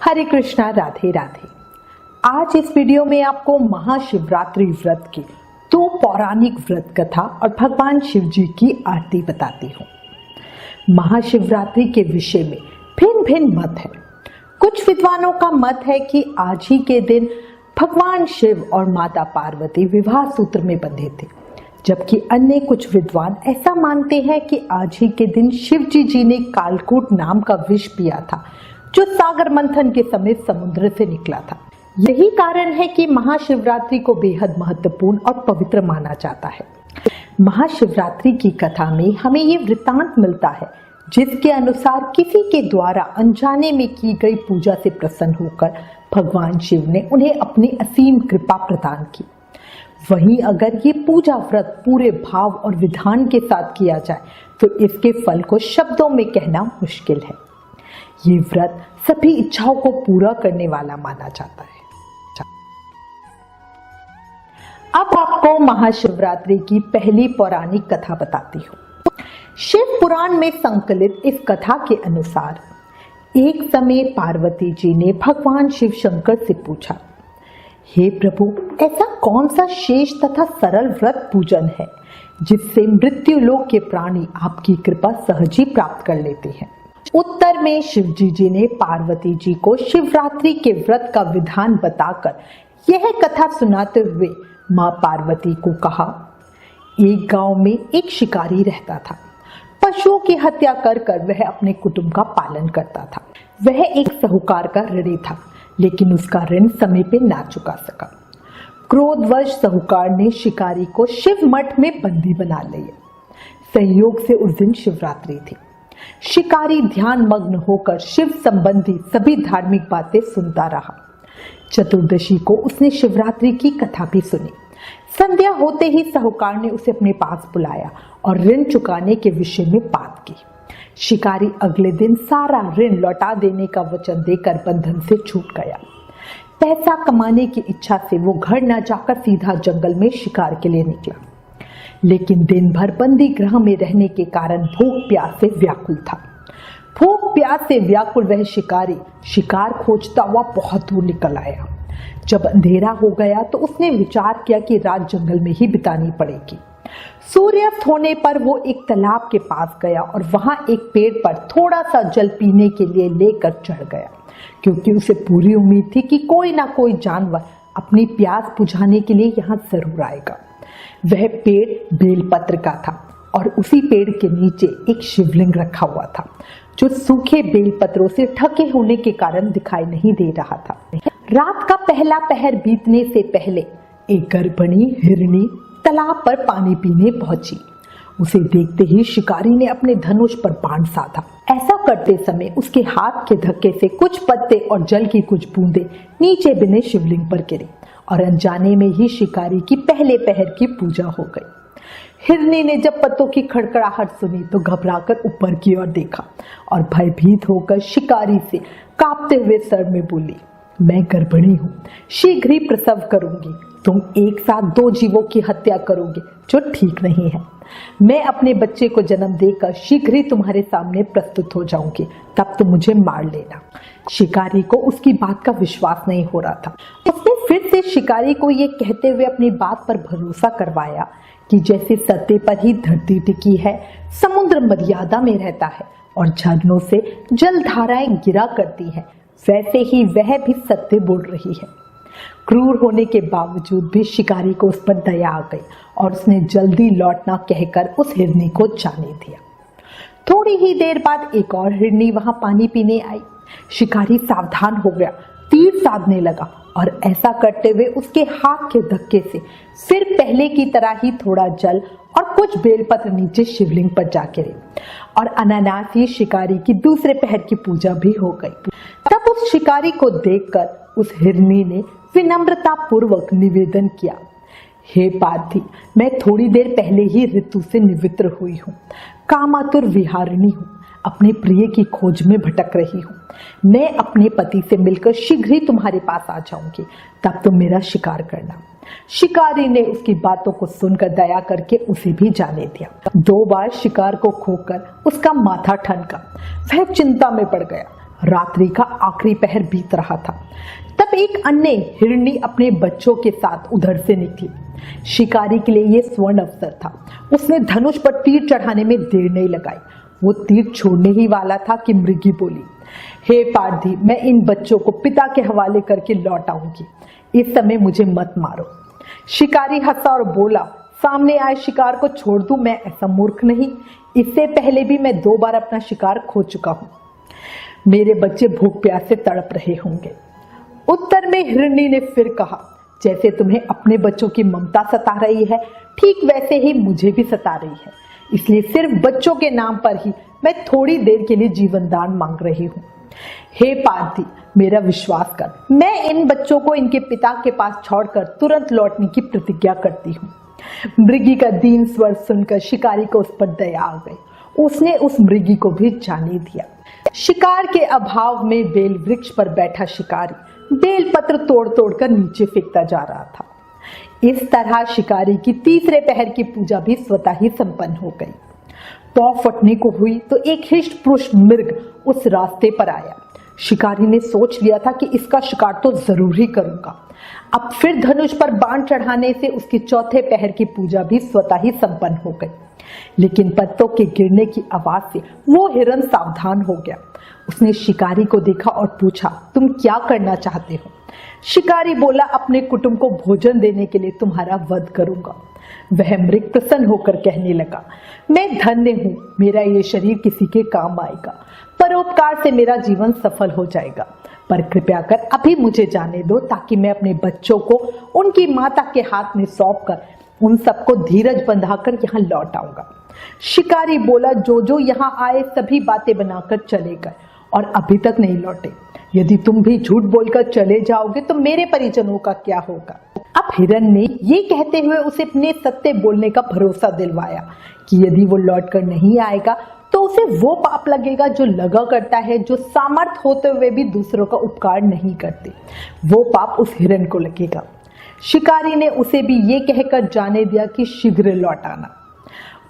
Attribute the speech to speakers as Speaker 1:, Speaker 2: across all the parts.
Speaker 1: हरे कृष्णा, राधे राधे। आज इस वीडियो में आपको महाशिवरात्रि व्रत की दो पौराणिक व्रत कथा और भगवान शिव जी की आरती बताती हूँ। महाशिवरात्रि के विषय में भिन्न भिन्न मत है। कुछ विद्वानों का मत है कि आज ही के दिन भगवान शिव और माता पार्वती विवाह सूत्र में बंधे थे, जबकि अन्य कुछ विद्वान ऐसा मानते हैं कि आज ही के दिन शिव जी ने कालकूट नाम का विष पिया था, जो सागर मंथन के समय समुद्र से निकला था। यही कारण है कि महाशिवरात्रि को बेहद महत्वपूर्ण और पवित्र माना जाता है। महाशिवरात्रि की कथा में हमें ये वृत्तांत मिलता है, जिसके अनुसार किसी के द्वारा अनजाने में की गई पूजा से प्रसन्न होकर भगवान शिव ने उन्हें अपनी असीम कृपा प्रदान की। वहीं अगर ये पूजा व्रत पूरे भाव और विधान के साथ किया जाए तो इसके फल को शब्दों में कहना मुश्किल है। ये व्रत सभी इच्छाओं को पूरा करने वाला माना जाता है। अब आपको महाशिवरात्रि की पहली पौराणिक कथा बताती हूँ। शिव पुराण में संकलित इस कथा के अनुसार एक समय पार्वती जी ने भगवान शिव शंकर से पूछा, हे प्रभु, ऐसा कौन सा शेष तथा सरल व्रत पूजन है जिससे मृत्यु लोक के प्राणी आपकी कृपा सहज ही प्राप्त कर लेते हैं। उत्तर में शिव जी ने पार्वती जी को शिवरात्रि के व्रत का विधान बताकर यह कथा सुनाते हुए मां पार्वती को कहा, एक गांव में एक शिकारी रहता था। पशुओं की हत्या कर वह अपने कुटुंब का पालन करता था। वह एक साहूकार का ऋणी था, लेकिन उसका ऋण समय पे ना चुका सका। क्रोधवश साहूकार ने शिकारी को शिव मठ में बंदी बना लिया। संयोग से उस दिन शिवरात्रि थी। शिकारी ध्यान मग्न होकर शिव संबंधी सभी धार्मिक बातें सुनता रहा। चतुर्दशी को उसने शिवरात्रि की कथा भी सुनी। संध्या होते ही साहूकार ने उसे अपने पास बुलाया और ऋण चुकाने के विषय में बात की। शिकारी अगले दिन सारा ऋण लौटा देने का वचन देकर बंधन से छूट गया। पैसा कमाने की इच्छा से वो घर न जाकर सीधा जंगल में शिकार के लिए निकला, लेकिन दिन भर बंदी गृह में रहने के कारण भूख प्यास से व्याकुल था। भूख प्यास से व्याकुल वह शिकारी शिकार खोजता हुआ बहुत दूर निकल आया। जब अंधेरा हो गया तो उसने विचार किया कि रात जंगल में ही बितानी पड़ेगी। सूर्यास्त होने पर वो एक तालाब के पास गया और वहां एक पेड़ पर थोड़ा सा जल पीने के लिए लेकर चढ़ गया, क्योंकि उसे पूरी उम्मीद थी कि कोई ना कोई जानवर अपनी प्यास बुझाने के लिए यहाँ जरूर आएगा। वह पेड़ बेलपत्र का था और उसी पेड़ के नीचे एक शिवलिंग रखा हुआ था, जो सूखे बेलपत्रों से ढके होने के कारण दिखाई नहीं दे रहा था। रात का पहला पहर बीतने से पहले एक गर्भिणी हिरनी तालाब पर पानी पीने पहुंची। उसे देखते ही शिकारी ने अपने धनुष पर बाण साधा। ऐसा करते समय उसके हाथ के धक्के से कुछ पत्ते और जल की कुछ बूंदें नीचे बिने शिवलिंग पर गिरी और अनजाने में ही शिकारी की पहले पहर की पूजा हो गई। हिरनी ने जब पत्तों की खड़खड़ाहट सुनी तो घबराकर ऊपर की ओर देखा और भयभीत होकर शिकारी से कांपते हुए स्वर में बोली, मैं गर्भिणी हूँ, शीघ्र ही प्रसव करूंगी। तुम एक साथ दो जीवों की हत्या करोगे, जो ठीक नहीं है। मैं अपने बच्चे को जन्म देकर शीघ्र ही तुम्हारे सामने प्रस्तुत हो जाऊंगी, तब तुम मुझे मार लेना। शिकारी को उसकी बात का विश्वास नहीं हो रहा था। उसने फिर से शिकारी को ये कहते हुए अपनी बात पर भरोसा करवाया कि जैसे सत्य पर ही धरती टिकी है, समुद्र मर्यादा में रहता है और झरनों से जलधाराएं गिरा करती है, वैसे ही वह भी सत्य बोल रही है। क्रूर होने के बावजूद भी शिकारी को उस पर दया आ गई और उसने जल्दी लौटना कहकर उस हिरनी को जाने दिया। थोड़ी ही देर बाद एक और हिरनी वहां पानी पीने आई। शिकारी सावधान हो गया, तीर साधने लगा और ऐसा करते हुए उसके हाथ के धक्के से फिर पहले की तरह ही थोड़ा जल और कुछ बेलपत्र नीचे शिवलिंग पर जा गिरे और अनायास ही शिकारी की दूसरे पहर की पूजा भी हो गई। तब उस शिकारी को देखकर उस हिरनी ने विनम्रता पूर्वक निवेदन किया, हे पार्थी, मैं थोड़ी देर पहले ही ऋतु से निवृत्त हुई हूँ, कामातुर विहारिणी हूँ, अपने प्रिय की खोज में भटक रही हूँ। मैं अपने पति से मिलकर शीघ्र ही तुम्हारे पास आ जाऊंगी, तब तुम मेरा शिकार करना। शिकारी ने उसकी बातों को सुनकर दया करके उसे भी जाने दिया। 2 बार शिकार को खोकर उसका माथा ठनका। वह चिंता में पड़ गया। रात्रि का आखिरी पहर बीत रहा था। तब एक अन्य हिरनी अपने बच्चों के साथ उधर से निकली। शिकारी के लिए यह स्वर्ण अवसर था। उसने धनुष पर तीर चढ़ाने में देर नहीं लगाई। वो तीर छोड़ने ही वाला था कि मृगी बोली, हे पारधी, मैं इन बच्चों को पिता के हवाले करके लौट आऊंगी। इस समय मुझे मत मारो। शिकारी हंसा और बोला, सामने आए शिकार को छोड़ दूं? मैं ऐसा मूर्ख नहीं। इससे पहले भी मैं 2 बार अपना शिकार खो चुका हूं। मेरे बच्चे भूख प्यास से तड़प रहे होंगे। उत्तर में हिरनी ने फिर कहा, जैसे तुम्हें अपने बच्चों की ममता सता रही है, ठीक वैसे ही मुझे भी सता रही है। इसलिए सिर्फ बच्चों के नाम पर ही मैं थोड़ी देर के लिए जीवन दान मांग रही हूँ। हे पार्थी, मेरा विश्वास कर, मैं इन बच्चों को इनके पिता के पास छोड़कर तुरंत लौटने की प्रतिज्ञा करती हूँ। मृगी का दीन स्वर सुनकर शिकारी को उस पर दया आ गई। उसने उस मृगी को भी जाने दिया। शिकार के अभाव में बेल वृक्ष पर बैठा शिकारी बेल पत्र तोड़ तोड़ कर नीचे फेंकता जा रहा था। इस तरह शिकारी की तीसरे पहर की पूजा भी स्वतः ही संपन्न हो गई। पौ फटने को हुई तो एक हिष्ट पुरुष मृग उस रास्ते पर आया। शिकारी ने सोच लिया था कि इसका शिकार तो जरूर ही करूंगा। अब फिर धनुष पर बाण चढ़ाने से उसकी चौथे पहर की पूजा भी स्वतः ही संपन्न हो गई। लेकिन पत्तों के गिरने की आवाज से वो हिरन सावधान हो गया। उसने शिकारी को देखा और पूछा, तुम क्या करना चाहते हो? शिकारी बोला, अपने कुटुंब को भोजन देने के लिए तुम्हारा वध करूंगा। वह मृग प्रसन्न होकर कहने लगा, मैं धन्य हूँ, मेरा ये शरीर किसी के काम आएगा। परोपकार से मेरा जीवन सफल हो जाएगा। पर कृपया कर अभी मुझे जाने दो, ताकि मैं अपने बच्चों को उनकी माता के हाथ में सौंपकर उन सबको धीरज बंधाकर यहाँ लौट आऊंगा। शिकारी बोला, जो यहाँ आए सभी बातें बनाकर चले गए और अभी तक नहीं लौटे। यदि तुम भी झूठ बोलकर चले जाओगे तो मेरे परिजनों का क्या होगा? अब हिरन ने ये कहते हुए उसे अपने सत्य बोलने का भरोसा दिलवाया कि यदि वो लौटकर नहीं आएगा तो उसे वो पाप लगेगा जो लगा करता है, जो सामर्थ होते हुए भी दूसरों का उपकार नहीं करते। वो पाप उस हिरन को लगेगा। शिकारी ने उसे भी ये कहकर जाने दिया कि शीघ्र लौट आना।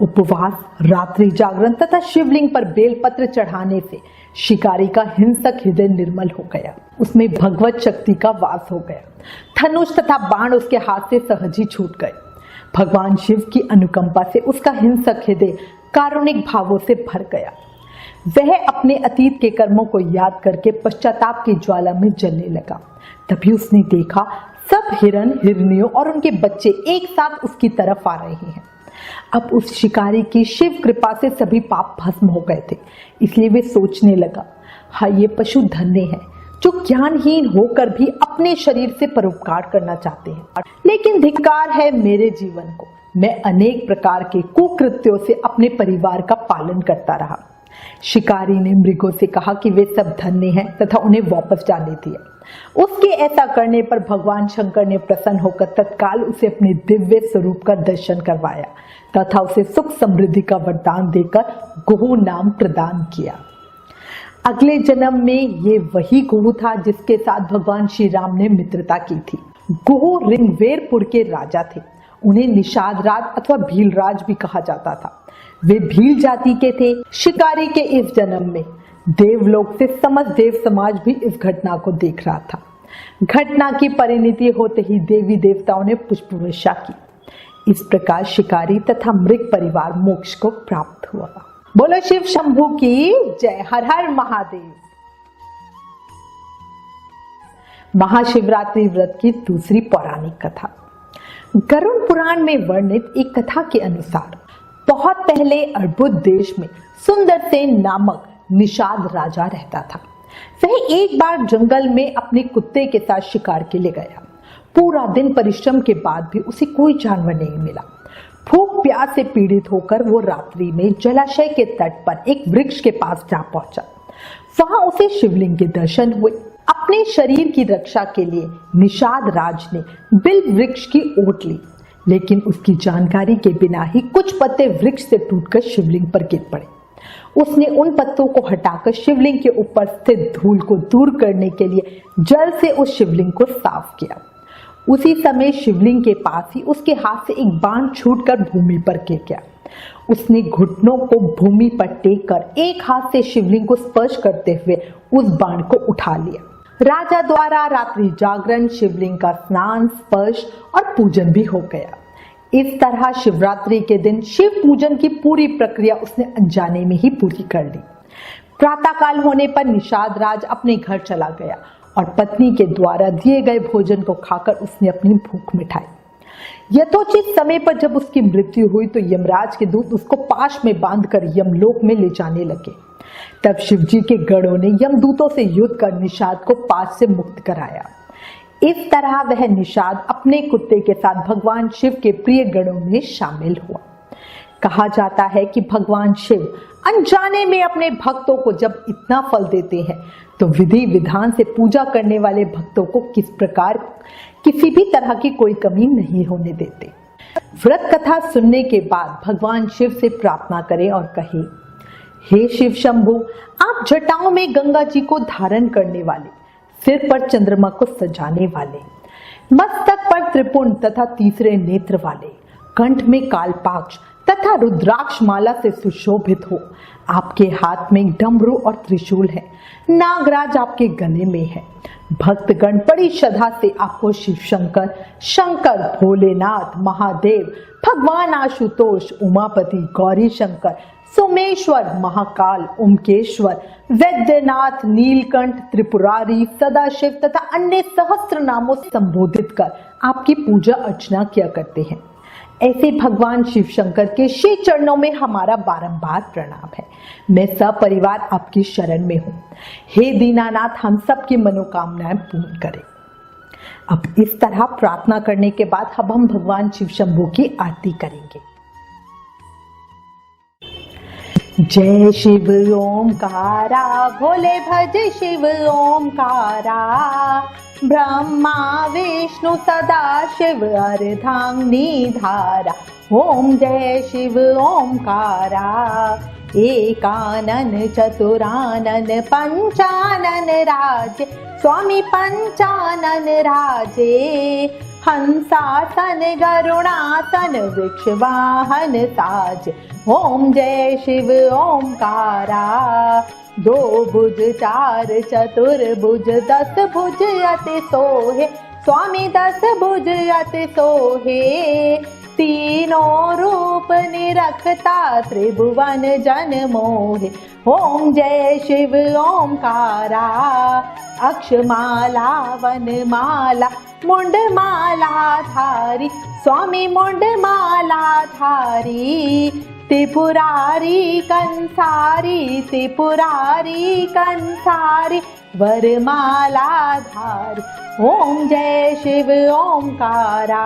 Speaker 1: उपवास, रात्रि जागरण तथा शिवलिंग पर बेलपत्र चढ़ाने से शिकारी का हिंसक हृदय निर्मल हो गया। उसमें भगवत शक्ति का वास हो गया। धनुष तथा बाण उसके हाथ से सहज ही छूट गए। भगवान शिव की अनुकंपा से उसका हिंसक हृदय कारुणिक भावों से भर गया। वह अपने अतीत के कर्मों को याद करके पश्चाताप की ज्वाला में जलने लगा। तभी उसने देखा सब हिरन, हिरनियों और उनके बच्चे एक साथ उसकी तरफ आ रहे हैं। अब उस शिकारी की शिव कृपा से सभी पाप भस्म हो गए थे। इसलिए वे सोचने लगा, हाँ, ये पशु धन्य है जो ज्ञानहीन होकर भी अपने शरीर से परोपकार करना चाहते हैं। लेकिन धिक्कार है मेरे जीवन को, मैं अनेक प्रकार के कुकृत्यों से अपने परिवार का पालन करता रहा। शिकारी ने मृगों से कहा कि वे सब धन्य हैं तथा उन्हें वापस जाने दिया। उसके ऐसा करने पर भगवान शंकर ने प्रसन्न होकर तत्काल उसे अपने दिव्य स्वरूप का दर्शन करवाया तथा उसे सुख समृद्धि का वरदान देकर गुह नाम प्रदान किया। अगले जन्म में ये वही गुह था जिसके साथ भगवान श्री राम ने मित्रता की थी। गुह ऋग्वेरपुर के राजा थे। उन्हें निषाद राज अथवा भीलराज भी कहा जाता था। वे भील जाति के थे। शिकारी के इस जन्म में देवलोक से समस्त देव समाज भी इस घटना को देख रहा था। घटना की परिणति होते ही देवी देवताओं ने पुष्प वर्षा की। इस प्रकार शिकारी तथा मृग परिवार मोक्ष को प्राप्त हुआ। बोलो शिव शंभू की जय। हर हर महादेव। महाशिवरात्रि व्रत की दूसरी पौराणिक कथा। गरुड़ पुराण में वर्णित एक कथा के अनुसार बहुत पहले अर्बुद देश में सुंदरसेन नामक निषाद राजा रहता था। वह एक बार जंगल में अपने कुत्ते के साथ शिकार के लिए गया। पूरा दिन परिश्रम के बाद भी उसे कोई जानवर नहीं मिला। भूख प्यास से पीड़ित होकर वो रात्रि में जलाशय के तट पर एक वृक्ष के पास जा पहुंचा। वहां उसे शिवलिंग के दर्शन हुए। अपने शरीर की रक्षा के लिए निषाद राज ने बिल वृक्ष की ओट ली, लेकिन उसकी जानकारी के बिना ही कुछ पत्ते वृक्ष से टूटकर शिवलिंग पर गिर पड़े। उसने उन पत्तों को हटाकर शिवलिंग के ऊपर स्थित धूल को दूर करने के लिए जल से उस शिवलिंग को साफ किया। उसी समय शिवलिंग के पास ही उसके हाथ से एक बाण छूटकर भूमि पर गिर गया। उसने घुटनों को भूमि पर टेक कर एक हाथ से शिवलिंग को स्पर्श करते हुए उस बाण को उठा लिया। राजा द्वारा रात्रि जागरण, शिवलिंग का स्नान, स्पर्श और पूजन भी हो गया। इस तरह शिवरात्रि के दिन शिव पूजन की पूरी प्रक्रिया उसने अनजाने में ही पूरी कर ली। प्रातःकाल होने पर निषाद राज अपने घर चला गया और पत्नी के द्वारा दिए गए भोजन को खाकर उसने अपनी भूख मिटाई। यथोचित समय पर जब उसकी मृत्यु हुई तो यमराज के दूत उसको पाश में बांधकर यमलोक में ले जाने लगे। तब शिवजी के गणों ने यमदूतों से युद्ध कर निषाद को पाश से मुक्त कराया। इस तरह वह निषाद अपने कुत्ते के साथ भगवान शिव के प्रिय गणों में शामिल हुआ। कहा जाता है कि भगवान शिव अनजाने में अपने भक्तों को जब इतना फल देते हैं तो विधि विधान से पूजा करने वाले भक्तों को किस प्रकार किसी भी तरह की कोई कमी नहीं होने देते। व्रत कथा सुनने के बाद भगवान शिव से प्रार्थना करें और कहें, हे शिव शंभु, आप जटाओं में गंगा जी को धारण करने वाले, सिर पर चंद्रमा को सजाने वाले, मस्तक पर त्रिपुंड तथा तीसरे नेत्र वाले, कंठ में कालपाक्ष तथा रुद्राक्ष माला से सुशोभित हो। आपके हाथ में डमरू और त्रिशूल है, नागराज आपके गले में है। भक्तगण बड़ी श्रद्धा से आपको शिव शंकर, शंकर भोलेनाथ, महादेव, भगवान आशुतोष, उमापति, गौरी शंकर, सोमेश्वर, महाकाल, ओमकेश्वर, वैद्यनाथ, नीलकंठ, त्रिपुरारी, सदाशिव तथा अन्य सहस्त्र नामों से संबोधित कर आपकी पूजा अर्चना किया करते हैं। ऐसे भगवान शिव शंकर के श्री चरणों में हमारा बारंबार प्रणाम है। मैं सपरिवार आपकी शरण में हूँ। हे दीनानाथ, हम सबकी मनोकामनाएं पूर्ण करें। अब इस तरह प्रार्थना करने के बाद अब हम भगवान शिव शंभू की आरती करेंगे। जय शिव ओमकारा, भोले भज शिव ओमकारा, ब्रह्मा विष्णु सदा शिव अर्धांगिनी धारा। ओम जय शिव ओमकारा, एकानन चतुरानन पंचानन राजे, स्वामी पंचानन राजे, हंसासन गरुणासन वृक्षवाहन साज। ओम जय शिव ओमकारा, दो भुज चार चतुर्भुज, दस भुज अति सोहे, स्वामी दस भुज अति सोहे, तीनों रूप निरखता त्रिभुवन जन मोहे। ओम जय शिव ओमकारा, अक्षमाला वनमाला मुंडमाला धारी, स्वामी मुंडमाला धारी, त्रिपुरारी कंसारी, त्रिपुरारी कंसारी, वरमाला धारी। ओम जय शिव ओमकारा,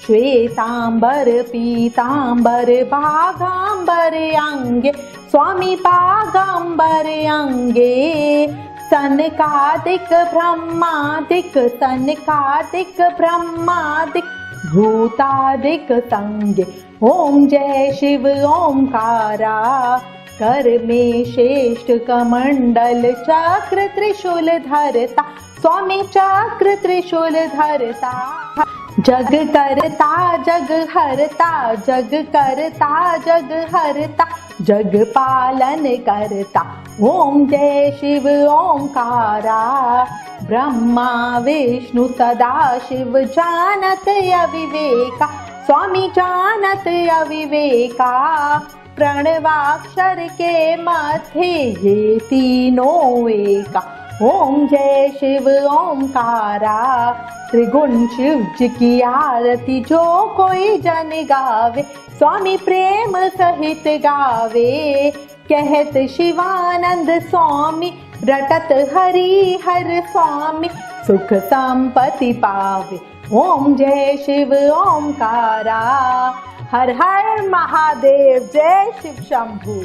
Speaker 1: श्वेतांबर पीतांबर बागांबर अंगे, स्वामी बागांबर अंगे, सनकादिक ब्रह्मादिक, सनकादिक ब्रह्मादिक, भूतादिक संगे। ओम जय शिव ओमकारा, कर में श्रेष्ठ कमंडल चक्र त्रिशूल धरता, स्वामी चक्र त्रिशूल धरता, जग करता जग हरता, जग करता जग हरता, जग पालन करता। ओम जय शिव ओमकारा, ब्रह्मा विष्णु सदा शिव जानत अविवेका, स्वामी जानत अविवेका, प्रणवाक्षर के मध्य ये तीनों एका। ओम जय शिव ओमकारा, त्रिगुण शिव जी की आरती जो कोई जन गावे, स्वामी प्रेम सहित गावे, कहत शिवानंद स्वामी, रटत हरि हर स्वामी, सुख संपत्ति पावे। ओम जय शिव ओमकारा, हर हर महादेव, जय शिव शंभू।